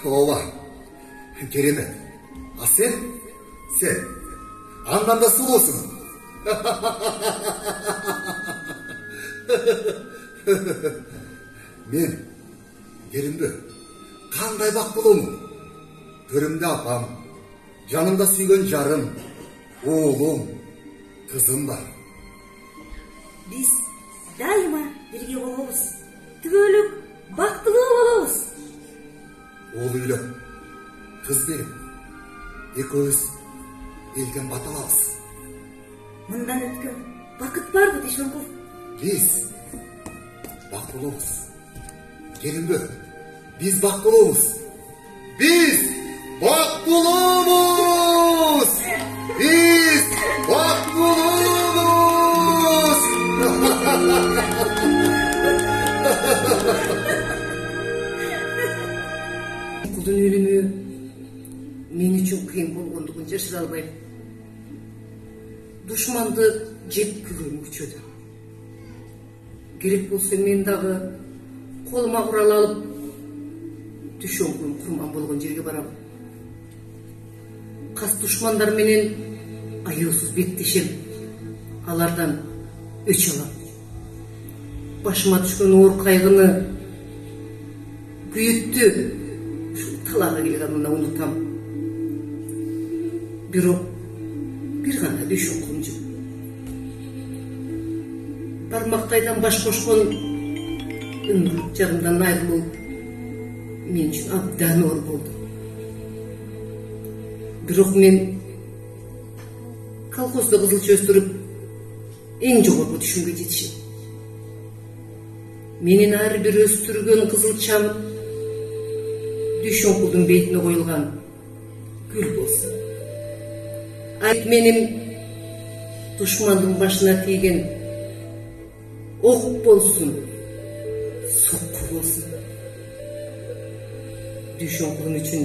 Ооба. Керемет. А сен? Сен. Андан да сулуусуң. Мен Керимбе кандай бактылуумун? Төрүмдө апам, жанымда сүйгөн жарым, оолум, кызым бар. Биз дайыма бирге болобуз. Түбөлүк бактылуу болобуз. Оол үйлөп, кыз берип, экөөбүз элден бата алабыз. Мындан өткөн бакыт барбы Дүйшөнкул? Биз бактылуубуз. Керимбе, биз бактылуубуз. Биз бактылуубуз. Биз бактылуубуз. Кулдун өлүмү мен үчүн кыйын болгондугун жашыра албайм. Душманды жек көргөнүм күчөдү. Керек болсо мен дагы колума курал алып Дүйшөнкулдун курман болгон жерге барам. Кас душмандар менен аяусуз беттешем. Алардан өч алам. Башыма түшкөн оор кайгыны, күйүттү ушул талаага келгенimде унутам. Бирок бир гана Дүйшөнкулум жок. Бармактайдан баш кошкон өмүрлүк жарымдан айрылуу мен үчүн абдан оор болду. Бирок мен колхоздо кызылча өстүрүп эң жогорку түшүмгө жетишем. Менин ар бир өстүргөн кызылчам Дүйшөнкулдун бетине коюлган гүл болсун. Айт менин душмандын башына тийген ок болсун, сокку болсун. Дүйшөнкулум үчүн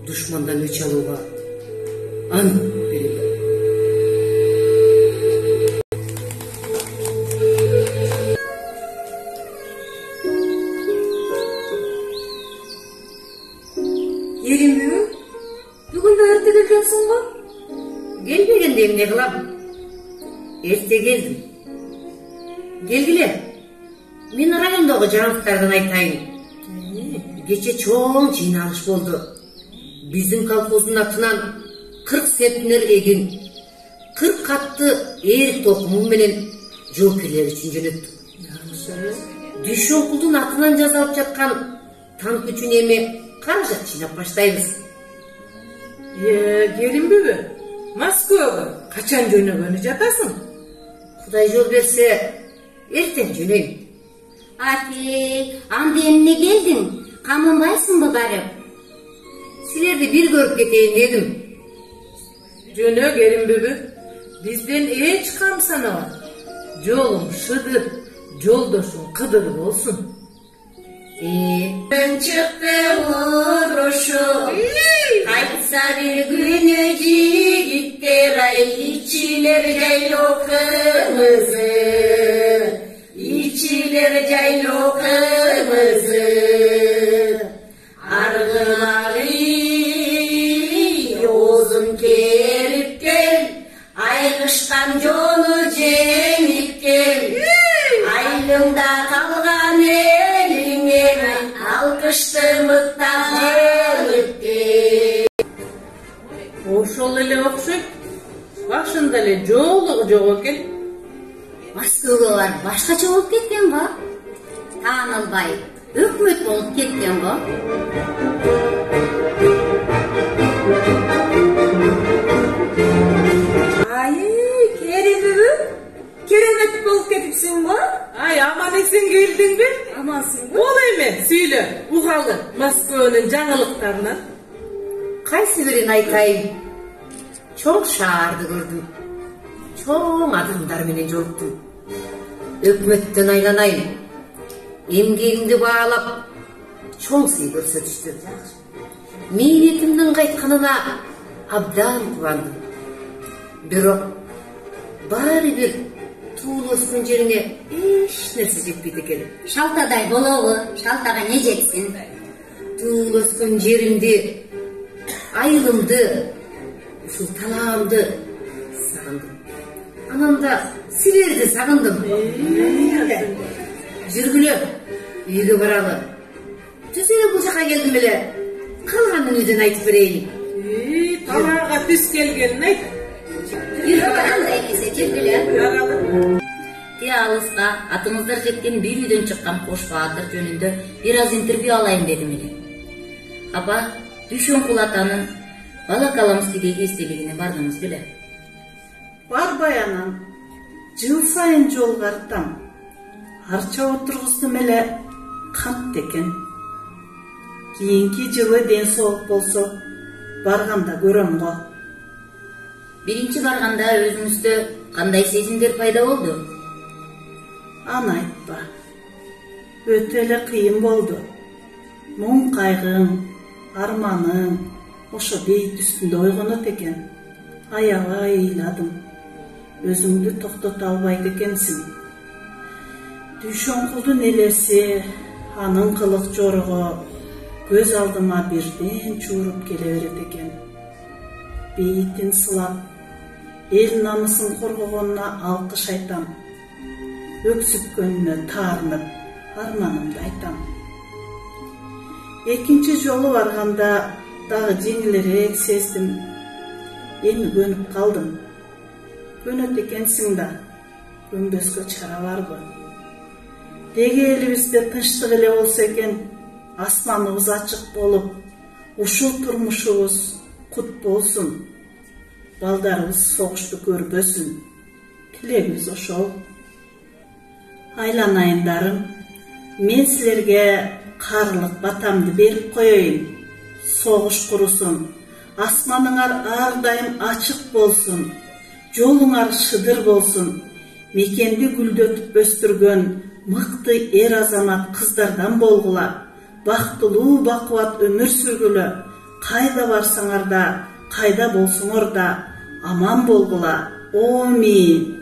душмандан өч алууга ант берем. Керимбү, бүгүн да эрте келгенсиң го? Келбегенде эмне кылам? Эрте келдим. Келгиле. Мен райондогу жаңылыктардан айтайын. Кече чоң жыйналыш болду. Биздин колхоздун атынан 40 центнер эгин, 40 катты эр токуму менен жоокерлер үчүн жөнөттүк. Дүйшөнкулдун атынан жасалып жаткан танк үчүн эми каражат жыйнап баштайбыз. Керимбү, Москвага качан жөнөгөнү жатасың? Кудай жол берсе, эртең жөнөйм. Ати, анда эмне келдиң? Камынбайсыңбы барып? Силерди бир көрүп кетейин дедим. Жөнө Керимбү, бизден эч камсанабы. Жолуң шыдыр, жолдошуң кыдыр болсун. Мен чыкты урушуп, кайтса бир күнү жигиттер ай, ичилер жайлоо кырмызы, ичилер жайлоо кырмызы. Аргылары озун керип кел, айгышкан жолу жеңип кел, айлымда калган элиңе алкышты мыктап кел. Ошол эле окшойт. Башында эле жоолугу жок экен. Москвага барып башкача болуп кеткен го. Таанылбай өкмөт болуп кеткен го. Керимбү, керемет болуп кетипсиң го? Аман эсен келдиңби? Амансыңбы? Бол эми, сүйлө, угалы Москванын жаңылыктарынан. Кайсы бирин айтайын? Чоң шаарды көрдүм. Чоң адамдар менен жолуктум. Өкмөттөн айланайын. Эмгегимди баалап, чоң сый көрсөтүштү. Мээнетимдин кайтканына абдан кубандым. Бирок баары бир туул өскөн жериңе эч нерсе жетпейт экен. Шалтадай болобу? Шалтага не жетсин? туулуп өскөн жеримди, айылымды, ушул талаамды сагындым. Анан да силерди сагындым. Жүргүлө, үйгө баралы. Түз эле бул жака келдим эле. Калганын үйдөн айтып берейин. Талаага түз келгенин айт. Те алыска атыңыздар жеткен бир үйдөн чыккан кош баатыр жөнүндө бир аз интервью алайын дедим эле. Апа, Дүйшөнкул атанын бала Каламскидеги эстелигине бардыңыз беле? Барбай анан жыл сайын жолго артам. Арча отургуздум эле кант экен. Кийинки жылы ден соолук болсо барганда көрөм го. Биринчи барганда өзүңүздө кандай сезимдер пайда болду? Аны айтпа. Өтө эле кыйын болду. Муң кайгың, арманың ошо бейит үстүндө ойгонот экен. Аябай ыйладым. Өзүңдү токтото албайт экенсиң. Дүйшөнкулдун элеси, анын кылык жорого көз алдыма бирден чууруп келе берет экен. Бейитин сылап, эл намысын коргогонуна алкыш айтам. Өксүткөнүнө таарынып, арманымды айтам. Экинчи жолу барганда дагы жеңилирээк сездим. Эми көнүп калдым. Көнөт экенсиң да, көнбөскө чара барбы? Деги элибизде тынчтык эле болсо экен, асманыбыз ачык болуп, ушул турмушубуз кут болсун. Балдарыбыз согушту көрбөсүн. Тилегибиз ошол. Айланайындарым, мен силерге карлык батамды берип коеюн. Согуш курусун, асманыңар ар дайым ачык болсун, жолуңар шыдыр болсун. Мекенди гүлдөтүп өстүргөн мыкты эр азамат кыздардан болгула. Бактылуу бакубат өмүр сүргүлө. Кайда барсаңар да, кайда болсоңор да аман болгула. Амин.